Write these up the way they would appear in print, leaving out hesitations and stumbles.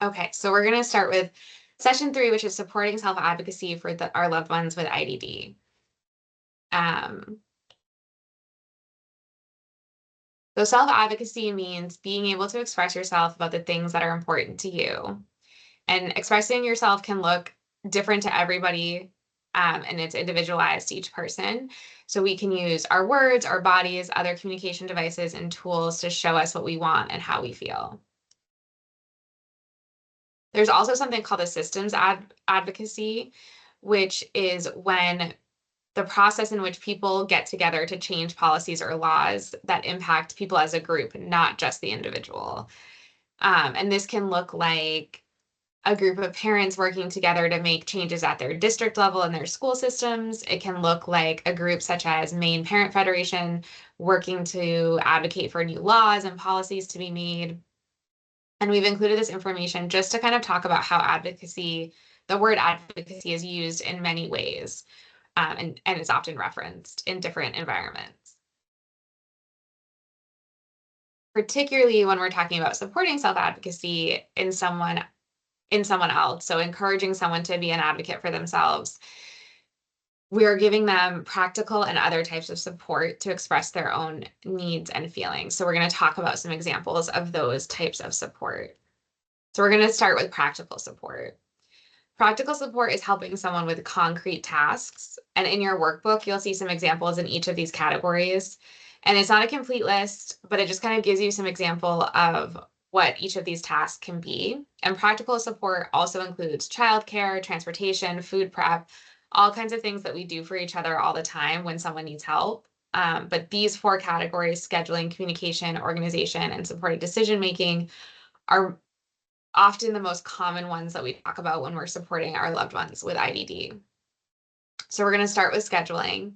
Okay, so we're going to start with session 3, which is supporting self-advocacy for our loved ones with IDD. Um, so self-advocacy means being able to express yourself about the things that are important to you. And expressing yourself can look different to everybody, and it's individualized to each person. So we can use our words, our bodies, other communication devices, and tools to show us what we want and how we feel. There's also something called a systems advocacy, which is when the process in which people get together to change policies or laws that impact people as a group, not just the individual. And this can look like a group of parents working together to make changes at their district level in their school systems. It can look like a group such as Maine Parent Federation working to advocate for new laws and policies to be made. And we've included this information just to kind of talk about how the word advocacy is used in many ways, and is often referenced in different environments. Particularly when we're talking about supporting self-advocacy in someone else, so encouraging someone to be an advocate for themselves, we are giving them practical and other types of support to express their own needs and feelings. So we're going to talk about some examples of those types of support. So we're going to start with practical support. Practical support is helping someone with concrete tasks. And in your workbook, you'll see some examples in each of these categories. And it's not a complete list, but it just kind of gives you some example of what each of these tasks can be. And practical support also includes childcare, transportation, food prep, all kinds of things that we do for each other all the time when someone needs help. But these 4 categories, scheduling, communication, organization, and supported decision making, are often the most common ones that we talk about when we're supporting our loved ones with IDD. So we're going to start with scheduling.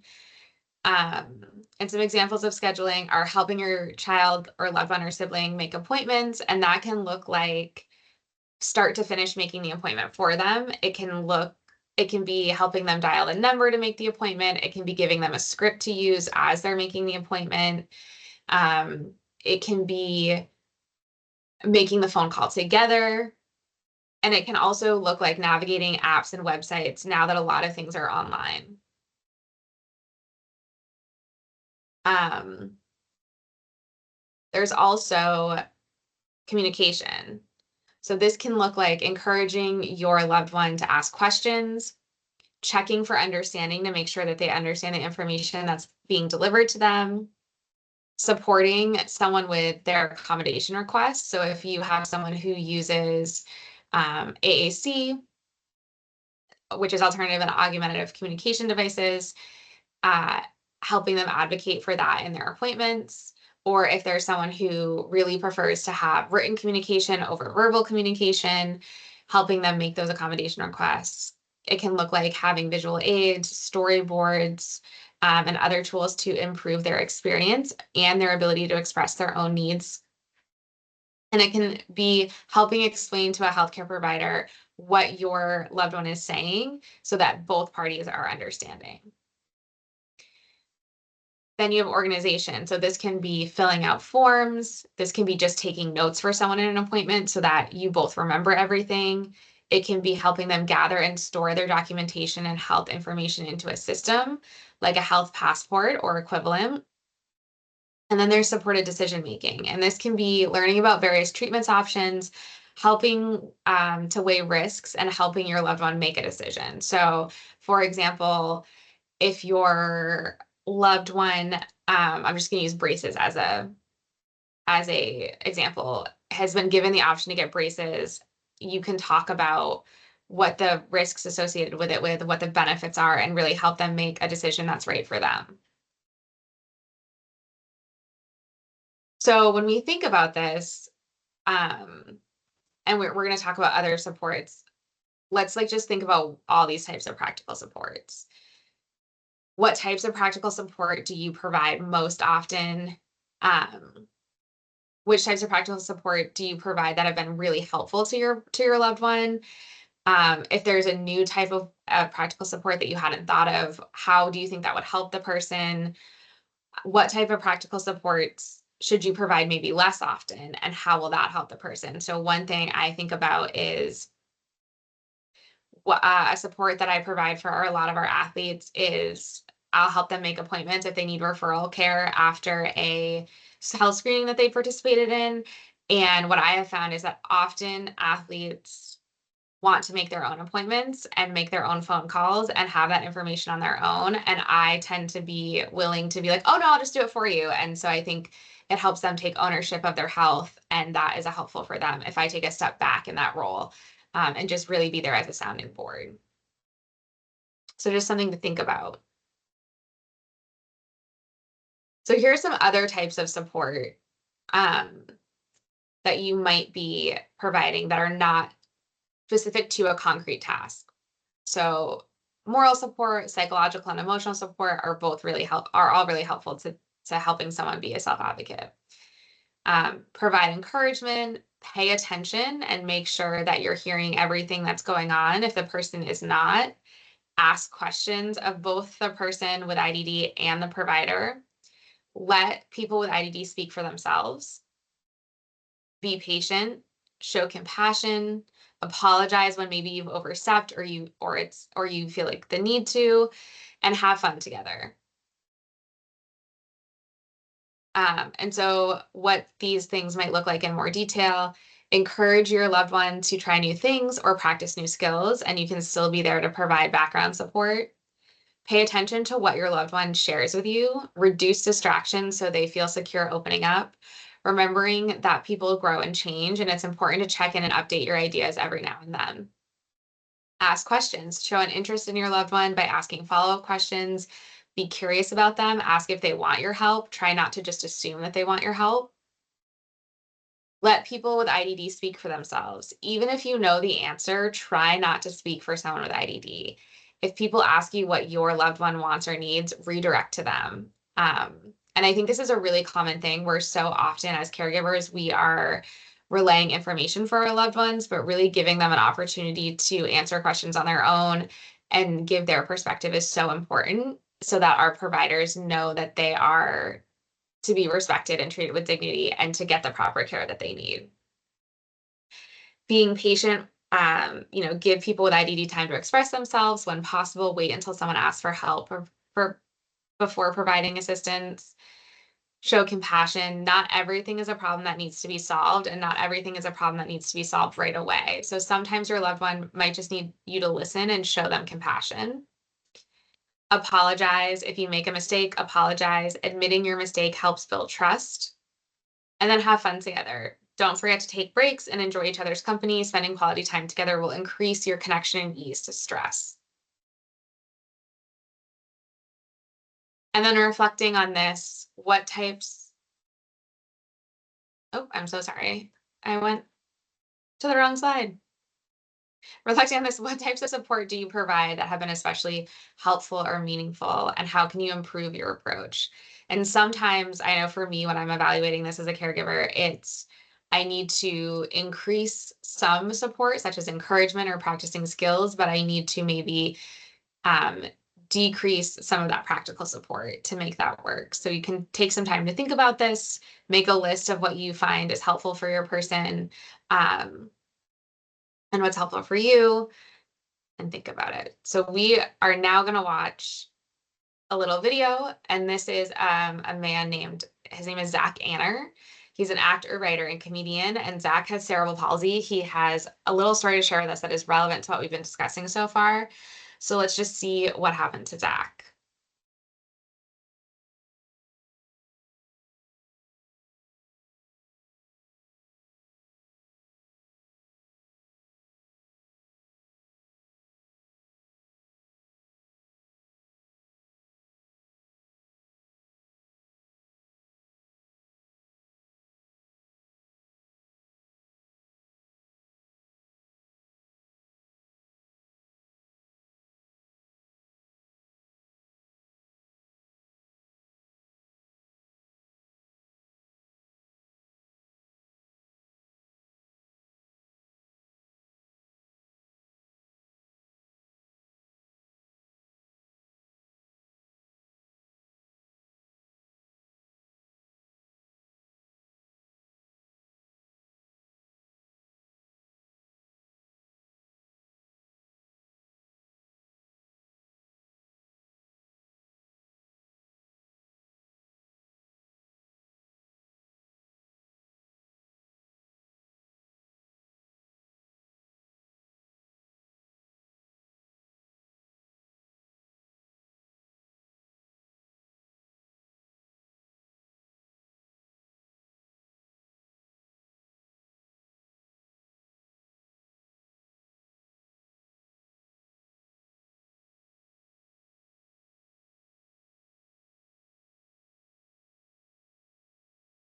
And some examples of scheduling are helping your child or loved one or sibling make appointments, and that can look like start to finish making the appointment for them. It can be helping them dial a number to make the appointment. It can be giving them a script to use as they're making the appointment. It can be making the phone call together. And it can also look like navigating apps and websites now that a lot of things are online. There's also communication. So this can look like encouraging your loved one to ask questions, checking for understanding to make sure that they understand the information that's being delivered to them, supporting someone with their accommodation requests. So if you have someone who uses AAC, which is alternative and augmentative communication devices, helping them advocate for that in their appointments. Or if there's someone who really prefers to have written communication over verbal communication, helping them make those accommodation requests. It can look like having visual aids, storyboards, and other tools to improve their experience and their ability to express their own needs. And it can be helping explain to a healthcare provider what your loved one is saying so that both parties are understanding. Then you have organization. So this can be filling out forms. This can be just taking notes for someone in an appointment so that you both remember everything. It can be helping them gather and store their documentation and health information into a system, like a health passport or equivalent. And then there's supported decision making. And this can be learning about various treatments options, helping to weigh risks, and helping your loved one make a decision. So, for example, if your loved one, I'm just going to use braces as a example, has been given the option to get braces, you can talk about what the risks associated with it, with what the benefits are, and really help them make a decision that's right for them. So when we think about this, and we're going to talk about other supports, let's just think about all these types of practical supports. What types of practical support do you provide most often? Which types of practical support do you provide that have been really helpful to your loved one? If there's a new type of practical support that you hadn't thought of, how do you think that would help the person? What type of practical supports should you provide maybe less often, and how will that help the person? So one thing I think about is a support that I provide for a lot of our athletes is I'll help them make appointments if they need referral care after a health screening that they participated in. And what I have found is that often athletes want to make their own appointments and make their own phone calls and have that information on their own. And I tend to be willing to be like, oh no, I'll just do it for you. And so I think it helps them take ownership of their health. And that is helpful for them if I take a step back in that role, and just really be there as a sounding board. So just something to think about. So here are some other types of support, um, that you might be providing that are not specific to a concrete task. So moral support, psychological and emotional support are all really helpful to helping someone be a self-advocate. Provide encouragement, pay attention, and make sure that you're hearing everything that's going on. If the person is not, ask questions of both the person with IDD and the provider. Let people with IDD speak for themselves. Be patient, show compassion, apologize when maybe you've overstepped or you feel like the need to, and have fun together. And so what these things might look like in more detail: encourage your loved one to try new things or practice new skills, and you can still be there to provide background support. Pay attention to what your loved one shares with you. Reduce distractions so they feel secure opening up, remembering that people grow and change, and it's important to check in and update your ideas every now and then. Ask questions. Show an interest in your loved one by asking follow-up questions. Be curious about them. Ask if they want your help. Try not to just assume that they want your help. Let people with IDD speak for themselves. Even if you know the answer, try not to speak for someone with IDD. If people ask you what your loved one wants or needs, redirect to them. And I think this is a really common thing where so often as caregivers, we are relaying information for our loved ones, but really giving them an opportunity to answer questions on their own and give their perspective is so important so that our providers know that they are to be respected and treated with dignity and to get the proper care that they need. Being patient, give people with IDD time to express themselves when possible. Wait until someone asks for help or for before providing assistance. Show compassion. Not everything is a problem that needs to be solved, and not everything is a problem that needs to be solved right away. So sometimes your loved one might just need you to listen and show them compassion. Apologize. If you make a mistake, apologize. Admitting your mistake helps build trust. And then have fun together. Don't forget to take breaks and enjoy each other's company. Spending quality time together will increase your connection and ease to stress. And then reflecting on this, oh, I'm so sorry. I went to the wrong slide. Reflecting on this, what types of support do you provide that have been especially helpful or meaningful, and how can you improve your approach? And sometimes I know for me, when I'm evaluating this as a caregiver, I need to increase some support, such as encouragement or practicing skills, but I need to maybe um, decrease some of that practical support to make that work. So you can take some time to think about this, make a list of what you find is helpful for your person, um, and what's helpful for you, and think about it. So we are now going to watch a little video, and this is a man his name is Zach Anner. He's an actor, writer, and comedian, and Zach has cerebral palsy. He has a little story to share with us that is relevant to what we've been discussing so far. So let's just see what happened to Zach.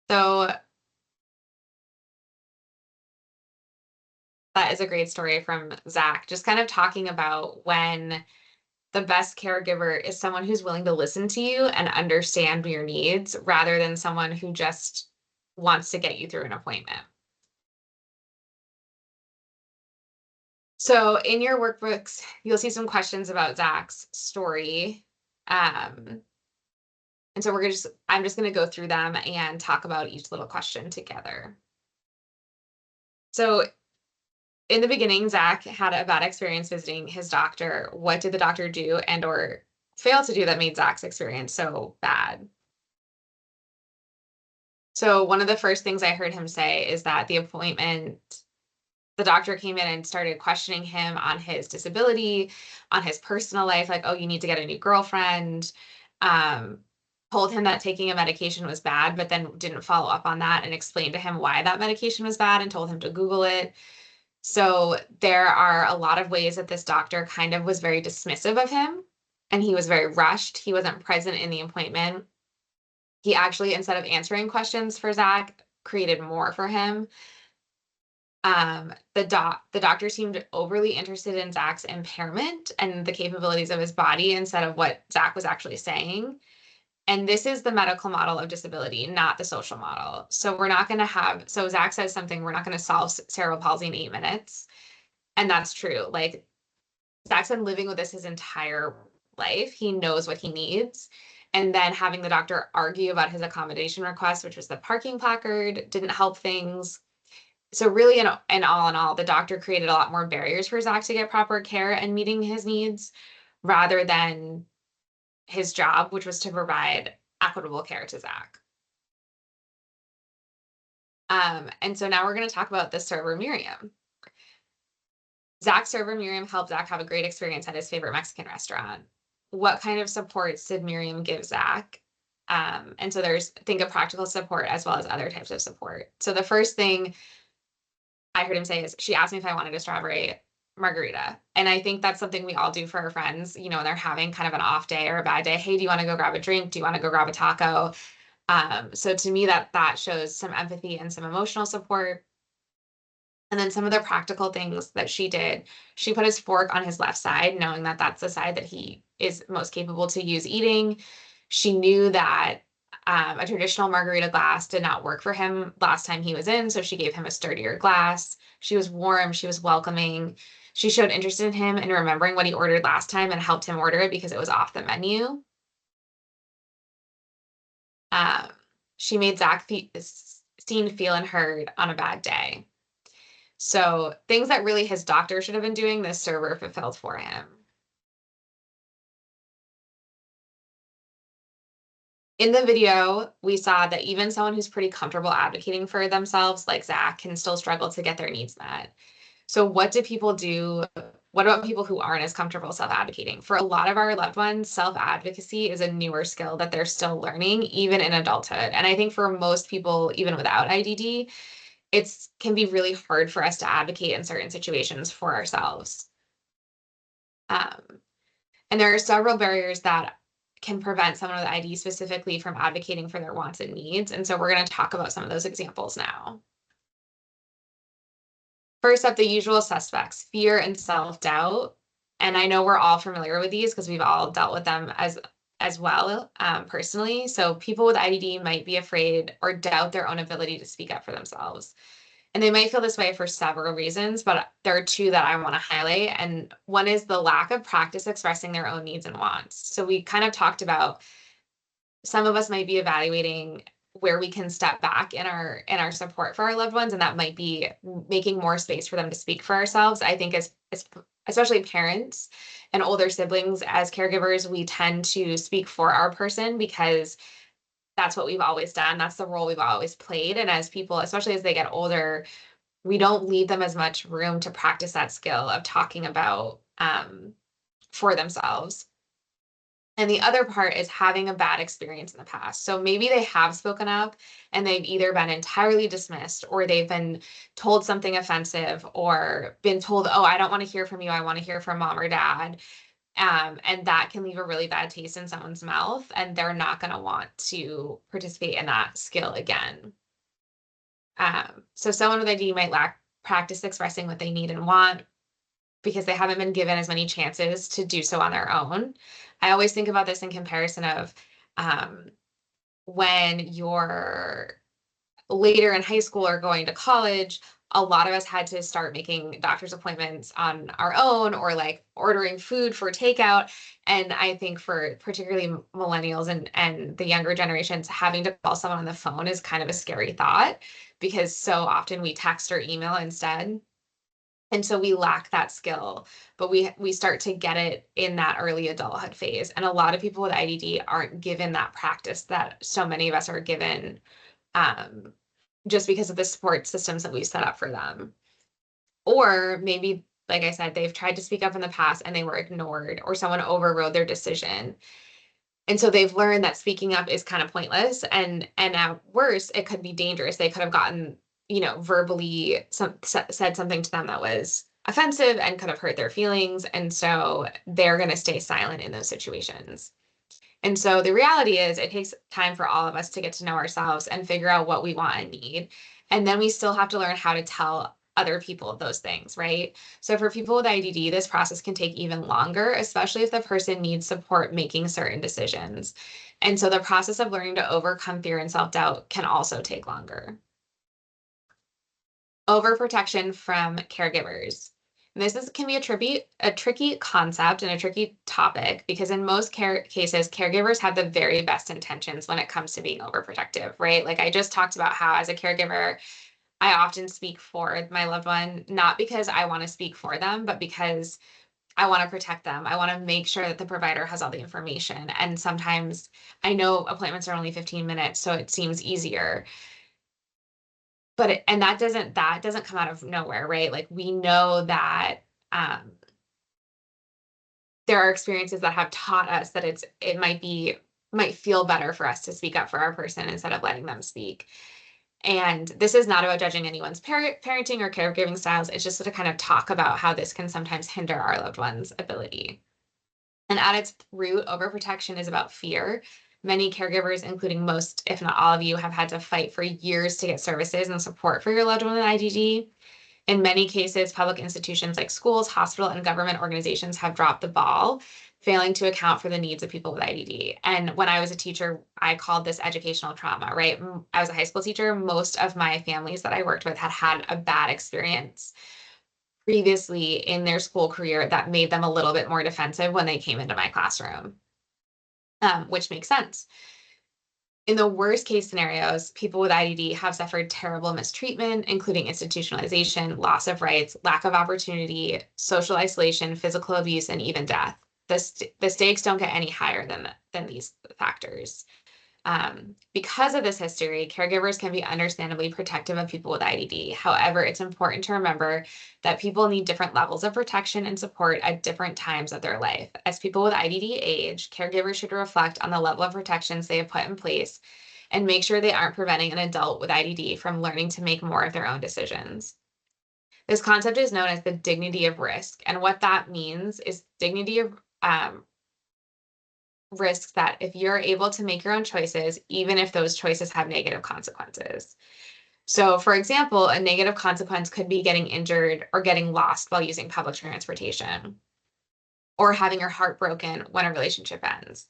So that is a great story from Zach, just kind of talking about when the best caregiver is someone who's willing to listen to you and understand your needs rather than someone who just wants to get you through an appointment. So in your workbooks, you'll see some questions about Zach's story. Um, and so I'm just going to go through them and talk about each little question together. So in the beginning, Zach had a bad experience visiting his doctor. What did the doctor do and or fail to do that made Zach's experience so bad? So one of the first things I heard him say is that the doctor came in and started questioning him on his disability, on his personal life, like, oh, you need to get a new girlfriend. Um, Told him that taking a medication was bad, but then didn't follow up on that and explained to him why that medication was bad and told him to Google it. So there are a lot of ways that this doctor kind of was very dismissive of him and he was very rushed. He wasn't present in the appointment. He actually, instead of answering questions for Zach, created more for him. The doctor seemed overly interested in Zach's impairment and the capabilities of his body instead of what Zach was actually saying. And this is the medical model of disability, not the social model. So we're not going to have, so Zach says something, we're not going to solve cerebral palsy in 8 minutes. And that's true. Like Zach's been living with this his entire life. He knows what he needs. And then having the doctor argue about his accommodation request, which was the parking placard, didn't help things. So really, in all, the doctor created a lot more barriers for Zach to get proper care and meeting his needs rather than his job, which was to provide equitable care to Zach. And so now we're going to talk about the server Miriam. Zach's server Miriam helped Zach have a great experience at his favorite Mexican restaurant. What kind of supports did Miriam give Zach? And so think of practical support as well as other types of support. So the first thing I heard him say is she asked me if I wanted a strawberry margarita. And I think that's something we all do for our friends, when they're having kind of an off day or a bad day. Hey, do you want to go grab a drink? Do you want to go grab a taco? So to me, that shows some empathy and some emotional support. And then some of the practical things that she did, she put his fork on his left side, knowing that that's the side that he is most capable to use eating. She knew that a traditional margarita glass did not work for him last time he was in, so she gave him a sturdier glass. She was warm, she was welcoming. She showed interest in him and remembering what he ordered last time and helped him order it because it was off the menu. Um, she made Zach seen, feel, and heard on a bad day. So things that really his doctor should have been doing, this server fulfilled for him. In the video, we saw that even someone who's pretty comfortable advocating for themselves, like Zach, can still struggle to get their needs met. So what do people do? What about people who aren't as comfortable self-advocating? For a lot of our loved ones, self-advocacy is a newer skill that they're still learning, even in adulthood. And I think for most people, even without IDD, it can be really hard for us to advocate in certain situations for ourselves. And there are several barriers that can prevent someone with ID specifically from advocating for their wants and needs. And so we're going to talk about some of those examples now. First up, the usual suspects, fear and self-doubt. And I know we're all familiar with these because we've all dealt with them as well personally. So people with IDD might be afraid or doubt their own ability to speak up for themselves. And they might feel this way for several reasons, but there are two that I want to highlight. And one is the lack of practice expressing their own needs and wants. So we kind of talked about some of us might be evaluating where we can step back in our support for our loved ones, and that might be making more space for them to speak for ourselves. I think as especially parents and older siblings, as caregivers, we tend to speak for our person because that's what we've always done. That's the role we've always played. And as people, especially as they get older, we don't leave them as much room to practice that skill of talking about for themselves. And the other part is having a bad experience in the past. So maybe they have spoken up and they've either been entirely dismissed or they've been told something offensive or been told, oh, I don't want to hear from you. I want to hear from mom or dad. And that can leave a really bad taste in someone's mouth, and they're not going to want to participate in that skill again. So someone with ID might lack practice expressing what they need and want because they haven't been given as many chances to do so on their own. I always think about this in comparison of when you're later in high school or going to college, a lot of us had to start making doctor's appointments on our own or like ordering food for takeout. And I think for particularly millennials and the younger generations, having to call someone on the phone is kind of a scary thought because so often we text or email instead. And so we lack that skill, but we start to get it in that early adulthood phase. And a lot of people with IDD aren't given that practice that so many of us are given, just because of the support systems that we set up for them. Or maybe, like I said, they've tried to speak up in the past and they were ignored, or someone overrode their decision. And so they've learned that speaking up is kind of pointless. And at worst, it could be dangerous. They could have gotten, verbally said something to them that was offensive and could have hurt their feelings. And so they're going to stay silent in those situations. And so the reality is it takes time for all of us to get to know ourselves and figure out what we want and need. And then we still have to learn how to tell other people those things, right? So for people with IDD, this process can take even longer, especially if the person needs support making certain decisions. And so the process of learning to overcome fear and self-doubt can also take longer. Overprotection from caregivers. And can be a tricky concept and a tricky topic because in most cases, caregivers have the very best intentions when it comes to being overprotective, right? Like I just talked about how as a caregiver, I often speak for my loved one, not because I want to speak for them, but because I want to protect them. I want to make sure that the provider has all the information. And sometimes I know appointments are only 15 minutes, so it seems easier. But that doesn't come out of nowhere, right? Like we know that there are experiences that have taught us that it might feel better for us to speak up for our person instead of letting them speak. And this is not about judging anyone's parenting or caregiving styles. It's just to kind of talk about how this can sometimes hinder our loved one's ability. And at its root, overprotection is about fear. Many caregivers, including most, if not all of you, have had to fight for years to get services and support for your loved one with IDD. In many cases, public institutions like schools, hospital, and government organizations have dropped the ball, failing to account for the needs of people with IDD. And when I was a teacher, I called this educational trauma, right? I was a high school teacher. Most of my families that I worked with had a bad experience previously in their school career that made them a little bit more defensive when they came into my classroom, which makes sense. In the worst case scenarios, people with IDD have suffered terrible mistreatment, including institutionalization, loss of rights, lack of opportunity, social isolation, physical abuse, and even death. The stakes don't get any higher than these factors. Because of this history, caregivers can be understandably protective of people with IDD. However, it's important to remember that people need different levels of protection and support at different times of their life. As people with IDD age, caregivers should reflect on the level of protections they have put in place and make sure they aren't preventing an adult with IDD from learning to make more of their own decisions. This concept is known as the dignity of risk. And what that means is dignity of risks that if you're able to make your own choices, even if those choices have negative consequences. So, for example, a negative consequence could be getting injured or getting lost while using public transportation, or having your heart broken when a relationship ends.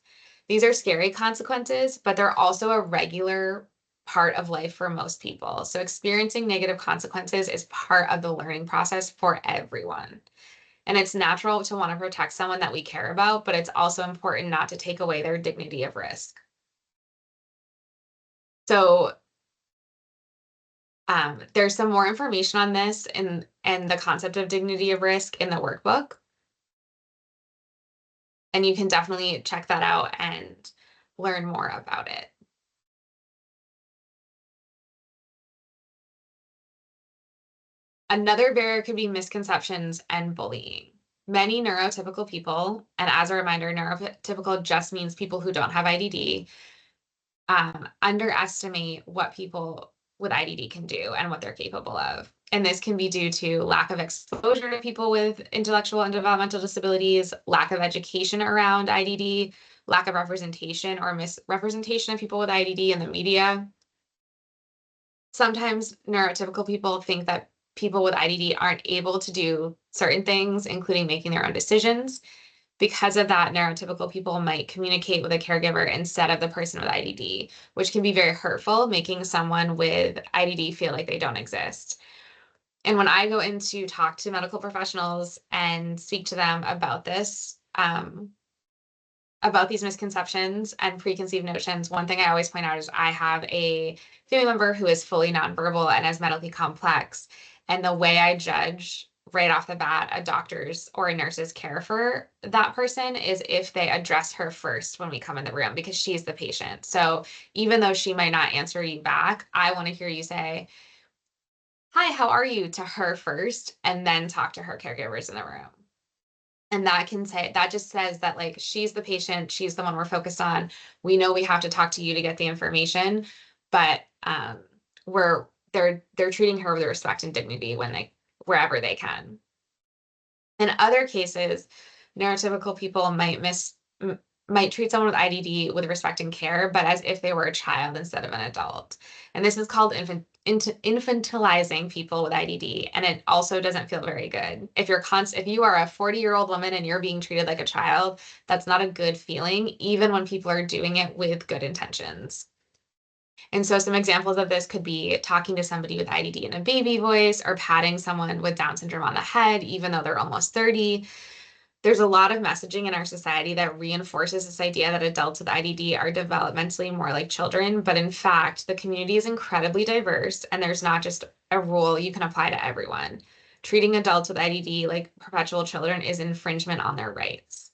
These are scary consequences, but they're also a regular part of life for most people. So, experiencing negative consequences is part of the learning process for everyone. And it's natural to want to protect someone that we care about, but it's also important not to take away their dignity of risk. So there's some more information on this and the concept of dignity of risk in the workbook. And you can definitely check that out and learn more about it. Another barrier could be misconceptions and bullying. Many neurotypical people, and as a reminder, neurotypical just means people who don't have IDD, underestimate what people with IDD can do and what they're capable of. And this can be due to lack of exposure to people with intellectual and developmental disabilities, lack of education around IDD, lack of representation or misrepresentation of people with IDD in the media. Sometimes neurotypical people think that people with IDD aren't able to do certain things, including making their own decisions. Because of that, neurotypical people might communicate with a caregiver instead of the person with IDD, which can be very hurtful, making someone with IDD feel like they don't exist. And when I go in to talk to medical professionals and speak to them about this, about these misconceptions and preconceived notions, one thing I always point out is I have a family member who is fully nonverbal and is medically complex. And the way I judge right off the bat a doctor's or a nurse's care for that person is if they address her first when we come in the room, because she's the patient. So even though she might not answer you back, I want to hear you say, "Hi, how are you?" to her first, and then talk to her caregivers in the room. And that just says that, like, she's the patient, she's the one we're focused on. We know we have to talk to you to get the information, but they're treating her with respect and dignity wherever they can. In other cases, neurotypical people might treat someone with IDD with respect and care, but as if they were a child instead of an adult. And this is called infantilizing people with IDD, and it also doesn't feel very good. If you are a 40-year-old woman and you're being treated like a child, that's not a good feeling, even when people are doing it with good intentions. And so some examples of this could be talking to somebody with IDD in a baby voice, or patting someone with Down syndrome on the head, even though they're almost 30. There's a lot of messaging in our society that reinforces this idea that adults with IDD are developmentally more like children, but in fact, the community is incredibly diverse, and there's not just a rule you can apply to everyone. Treating adults with IDD like perpetual children is infringement on their rights.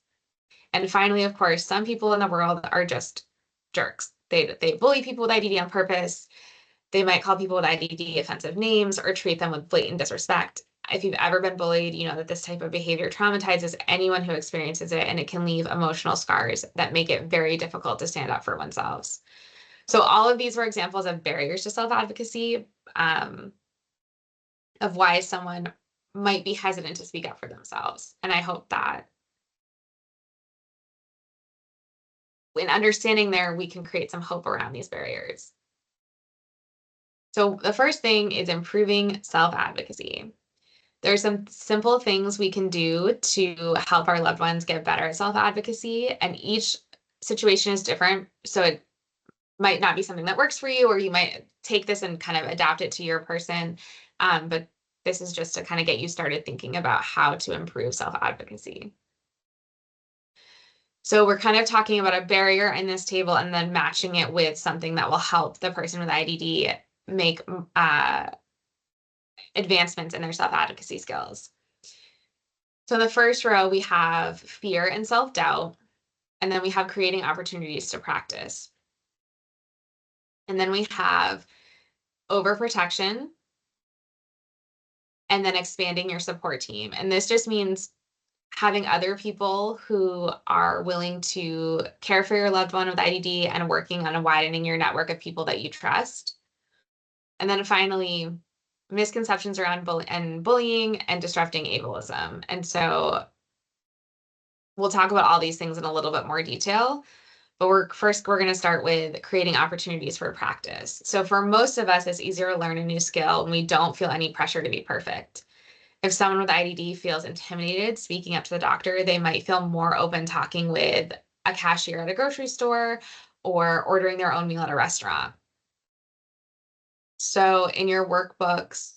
And finally, of course, some people in the world are just jerks. They bully people with IDD on purpose. They might call people with IDD offensive names or treat them with blatant disrespect. If you've ever been bullied, you know that this type of behavior traumatizes anyone who experiences it, and it can leave emotional scars that make it very difficult to stand up for oneself. So all of these were examples of barriers to self-advocacy, of why someone might be hesitant to speak up for themselves. And I hope that in understanding there, we can create some hope around these barriers. So the first thing is improving self-advocacy. There's some simple things we can do to help our loved ones get better at self-advocacy, and each situation is different. So it might not be something that works for you, or you might take this and kind of adapt it to your person. But this is just to kind of get you started thinking about how to improve self-advocacy. So we're kind of talking about a barrier in this table and then matching it with something that will help the person with IDD make advancements in their self-advocacy skills. So in the first row, we have fear and self-doubt, and then we have creating opportunities to practice. And then we have overprotection, and then expanding your support team. And this just means having other people who are willing to care for your loved one with IDD and working on widening your network of people that you trust. And then finally, misconceptions around bullying and disrupting ableism. And so we'll talk about all these things in a little bit more detail, but we're going to start with creating opportunities for practice. So for most of us, it's easier to learn a new skill when we don't feel any pressure to be perfect. If someone with IDD feels intimidated speaking up to the doctor, they might feel more open talking with a cashier at a grocery store or ordering their own meal at a restaurant. So in your workbooks,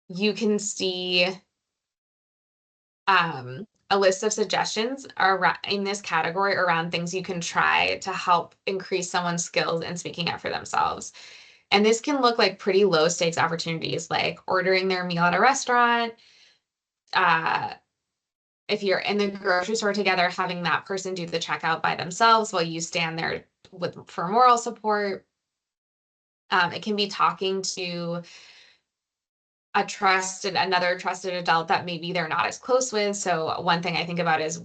you can see a list of suggestions in this category around things you can try to help increase someone's skills in speaking up for themselves. And this can look like pretty low stakes opportunities, like ordering their meal at a restaurant. If you're in the grocery store together, having that person do the checkout by themselves while you stand there for moral support. It can be talking to another trusted adult that maybe they're not as close with. So one thing I think about is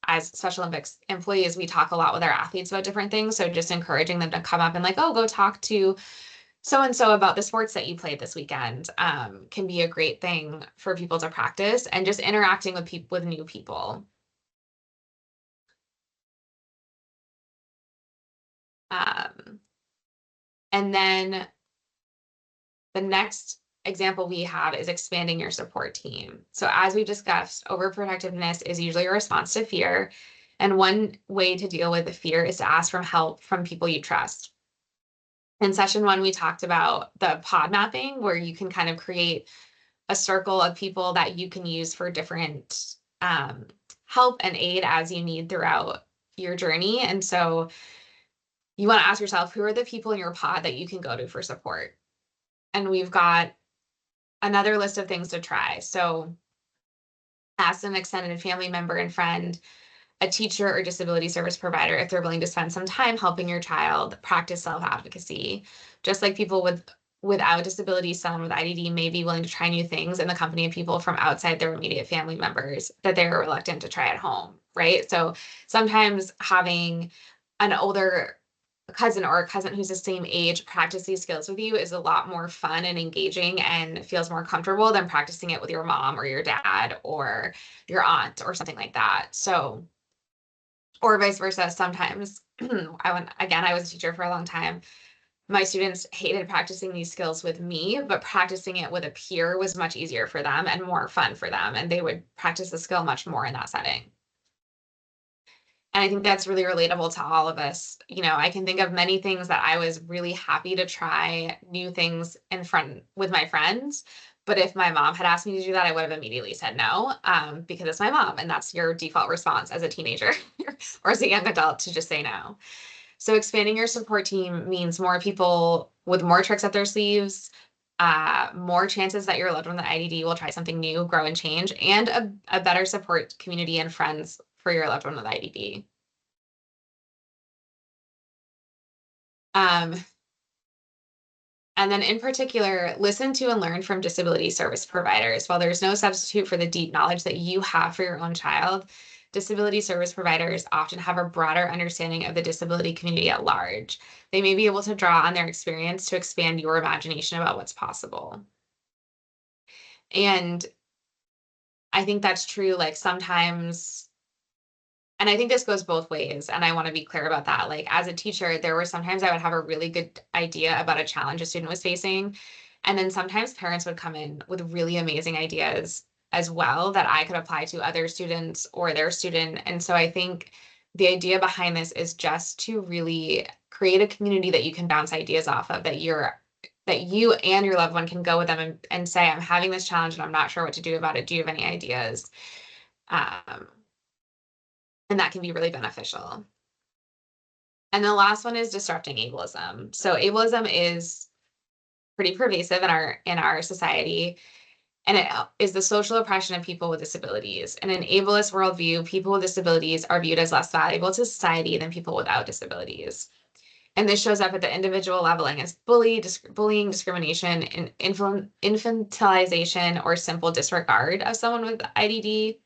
as Special Olympics employees, we talk a lot with our athletes about different things. So just encouraging them to come up and like, oh, go talk to so-and-so about the sports that you played this weekend, can be a great thing for people to practice, and just interacting with people, with new people. And then the next example we have is expanding your support team. So as we discussed, overprotectiveness is usually a response to fear. And one way to deal with the fear is to ask for help from people you trust. In session one, we talked about the pod mapping, where you can kind of create a circle of people that you can use for different help and aid as you need throughout your journey. And so you want to ask yourself, who are the people in your pod that you can go to for support? And we've got another list of things to try. So ask an extended family member and friend, a teacher or disability service provider, if they're willing to spend some time helping your child practice self-advocacy. Just like people without disabilities, someone with IDD may be willing to try new things in the company of people from outside their immediate family members that they're reluctant to try at home, right? So sometimes having an older cousin or a cousin who's the same age practice these skills with you is a lot more fun and engaging and feels more comfortable than practicing it with your mom or your dad or your aunt or something like that. So, or vice versa. Sometimes I was a teacher for a long time. My students hated practicing these skills with me, but practicing it with a peer was much easier for them and more fun for them. And they would practice the skill much more in that setting. And I think that's really relatable to all of us. You know, I can think of many things that I was really happy to try new things in front with my friends. But if my mom had asked me to do that, I would have immediately said no, because it's my mom. And that's your default response as a teenager or as a young adult, to just say no. So expanding your support team means more people with more tricks up their sleeves, more chances that your loved one with IDD will try something new, grow and change, and a better support community and friends for your loved one with IDD. Um, and then in particular, listen to and learn from disability service providers. While there's no substitute for the deep knowledge that you have for your own child, disability service providers often have a broader understanding of the disability community at large. They may be able to draw on their experience to expand your imagination about what's possible. And I think that's true. Like sometimes, and I think this goes both ways, and I want to be clear about that. Like as a teacher, there were sometimes I would have a really good idea about a challenge a student was facing, and then sometimes parents would come in with really amazing ideas as well that I could apply to other students or their student. And so I think the idea behind this is just to really create a community that you can bounce ideas off of, that you and your loved one can go with them and say, I'm having this challenge and I'm not sure what to do about it. Do you have any ideas? And that can be really beneficial. And the last one is disrupting ableism. So ableism is pretty pervasive in our society, and it is the social oppression of people with disabilities. In an ableist worldview, people with disabilities are viewed as less valuable to society than people without disabilities. And this shows up at the individual level as bullying, discrimination, and infantilization or simple disregard of someone with IDD.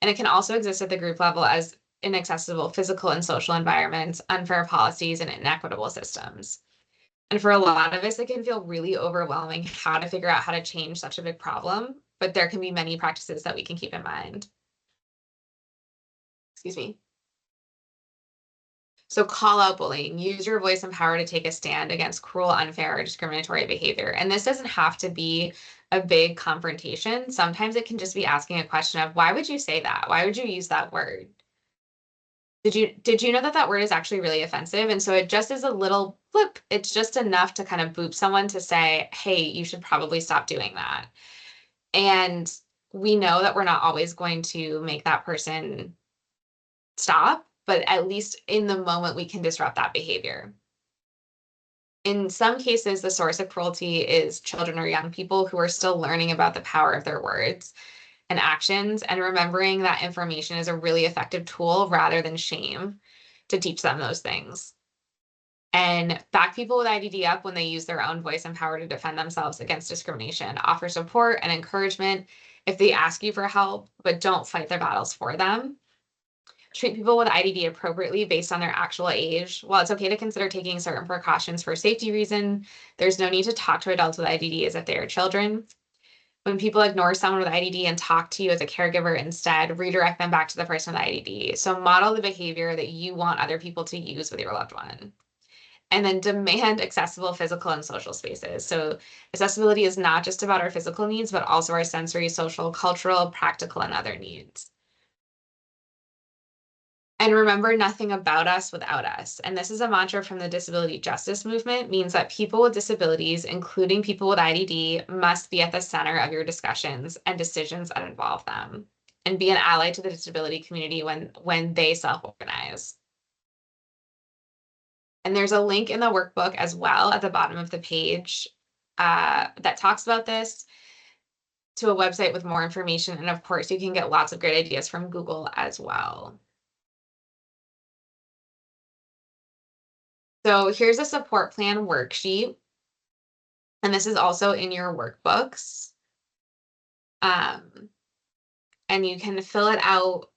And it can also exist at the group level as inaccessible physical and social environments, unfair policies, and inequitable systems. And for a lot of us, it can feel really overwhelming how to figure out how to change such a big problem, but there can be many practices that we can keep in mind. Excuse me. So call out bullying, use your voice and power to take a stand against cruel, unfair, or discriminatory behavior. And this doesn't have to be a big confrontation. Sometimes it can just be asking a question of, why would you say that? Why would you use that word? Did you know that that word is actually really offensive? And so it just is a little blip. It's just enough to kind of boop someone to say, hey, you should probably stop doing that. And we know that we're not always going to make that person stop, but at least in the moment we can disrupt that behavior. In some cases, the source of cruelty is children or young people who are still learning about the power of their words and actions, and remembering that information is a really effective tool rather than shame to teach them those things. And back people with IDD up when they use their own voice and power to defend themselves against discrimination. Offer support and encouragement if they ask you for help, but don't fight their battles for them. Treat people with IDD appropriately based on their actual age. While it's okay to consider taking certain precautions for safety reason, there's no need to talk to adults with IDD as if they are children. When people ignore someone with IDD and talk to you as a caregiver instead, redirect them back to the person with IDD. So model the behavior that you want other people to use with your loved one. And then demand accessible physical and social spaces. So accessibility is not just about our physical needs, but also our sensory, social, cultural, practical, and other needs. And remember nothing about us without us. And this is a mantra from the disability justice movement, means that people with disabilities, including people with IDD, must be at the center of your discussions and decisions that involve them, and be an ally to the disability community when they self-organize. And there's a link in the workbook as well at the bottom of the page that talks about this, to a website with more information. And of course, you can get lots of great ideas from Google as well. So here's a support plan worksheet. And this is also in your workbooks. And you can fill it out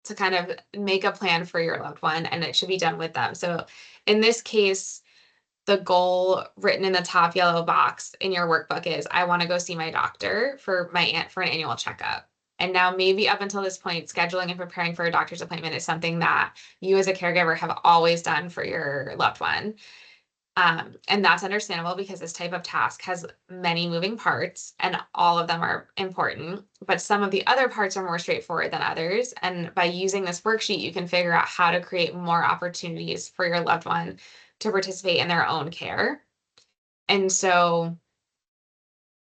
to kind of make a plan for your loved one, and it should be done with them. So in this case, the goal written in the top yellow box in your workbook is, I want to go see my doctor for an annual checkup. And now maybe up until this point, scheduling and preparing for a doctor's appointment is something that you as a caregiver have always done for your loved one. And that's understandable because this type of task has many moving parts and all of them are important, but some of the other parts are more straightforward than others. And by using this worksheet, you can figure out how to create more opportunities for your loved one to participate in their own care. And so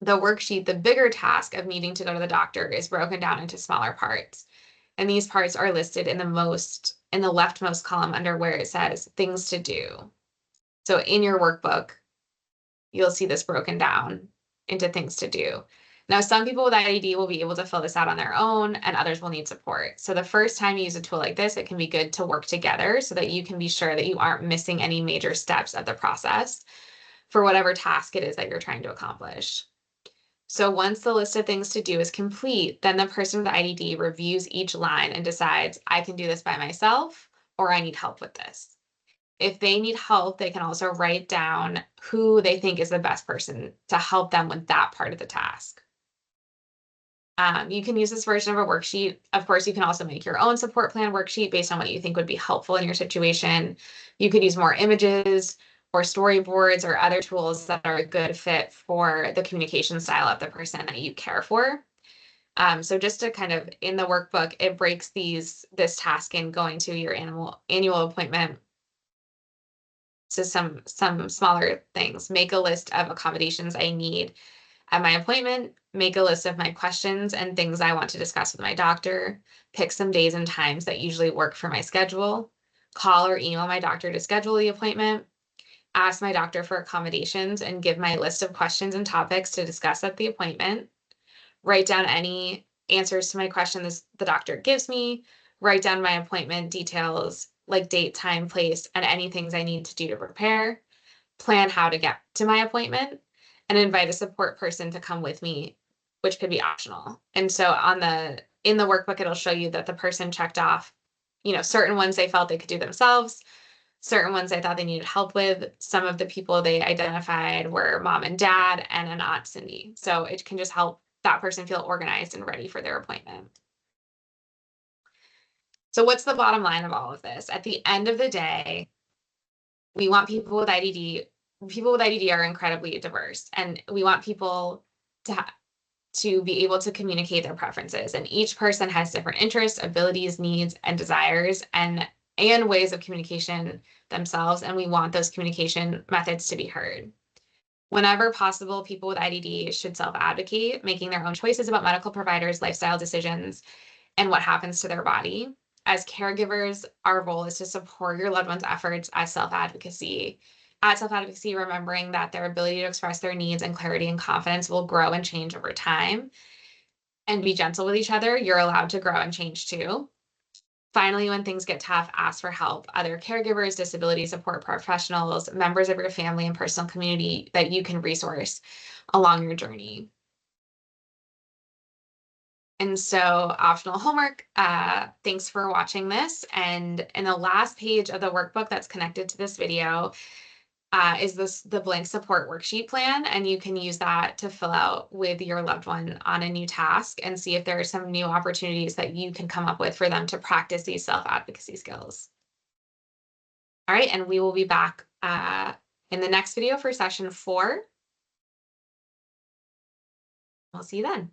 the worksheet, the bigger task of needing to go to the doctor, is broken down into smaller parts. And these parts are listed in the leftmost column under where it says things to do. So in your workbook, you'll see this broken down into things to do. Now, some people with IDD will be able to fill this out on their own, and others will need support. So the first time you use a tool like this, it can be good to work together so that you can be sure that you aren't missing any major steps of the process for whatever task it is that you're trying to accomplish. So once the list of things to do is complete, then the person with IDD reviews each line and decides, I can do this by myself, or I need help with this. If they need help, they can also write down who they think is the best person to help them with that part of the task. You can use this version of a worksheet. Of course, you can also make your own support plan worksheet based on what you think would be helpful in your situation. You could use more images or storyboards or other tools that are a good fit for the communication style of the person that you care for. So just to kind of, in the workbook, it breaks this task in going to your annual appointment. So some smaller things. Make a list of accommodations I need at my appointment. Make a list of my questions and things I want to discuss with my doctor. Pick some days and times that usually work for my schedule. Call or email my doctor to schedule the appointment. Ask my doctor for accommodations and give my list of questions and topics to discuss at the appointment. Write down any answers to my questions the doctor gives me. Write down my appointment details, like date, time, place, and any things I need to do to prepare. Plan how to get to my appointment, and invite a support person to come with me, which could be optional. And so in the workbook, it'll show you that the person checked off, certain ones they felt they could do themselves, certain ones they thought they needed help with. Some of the people they identified were mom and dad and an aunt Cindy. So it can just help that person feel organized and ready for their appointment. So what's the bottom line of all of this? At the end of the day, we want people with IDD. People with IDD are incredibly diverse, and we want people to be able to communicate their preferences. And each person has different interests, abilities, needs, and desires, and ways of communication themselves. And we want those communication methods to be heard. Whenever possible, people with IDD should self-advocate, making their own choices about medical providers, lifestyle decisions, and what happens to their body. As caregivers, our role is to support your loved one's efforts at self-advocacy. Remembering that their ability to express their needs and clarity and confidence will grow and change over time. And be gentle with each other. You're allowed to grow and change too. Finally, when things get tough, ask for help. Other caregivers, disability support professionals, members of your family and personal community that you can resource along your journey. And so optional homework, thanks for watching this. And in the last page of the workbook that's connected to this video is the blank support worksheet plan. And you can use that to fill out with your loved one on a new task and see if there are some new opportunities that you can come up with for them to practice these self-advocacy skills. All right, and we will be back in the next video for session 4. We'll see you then.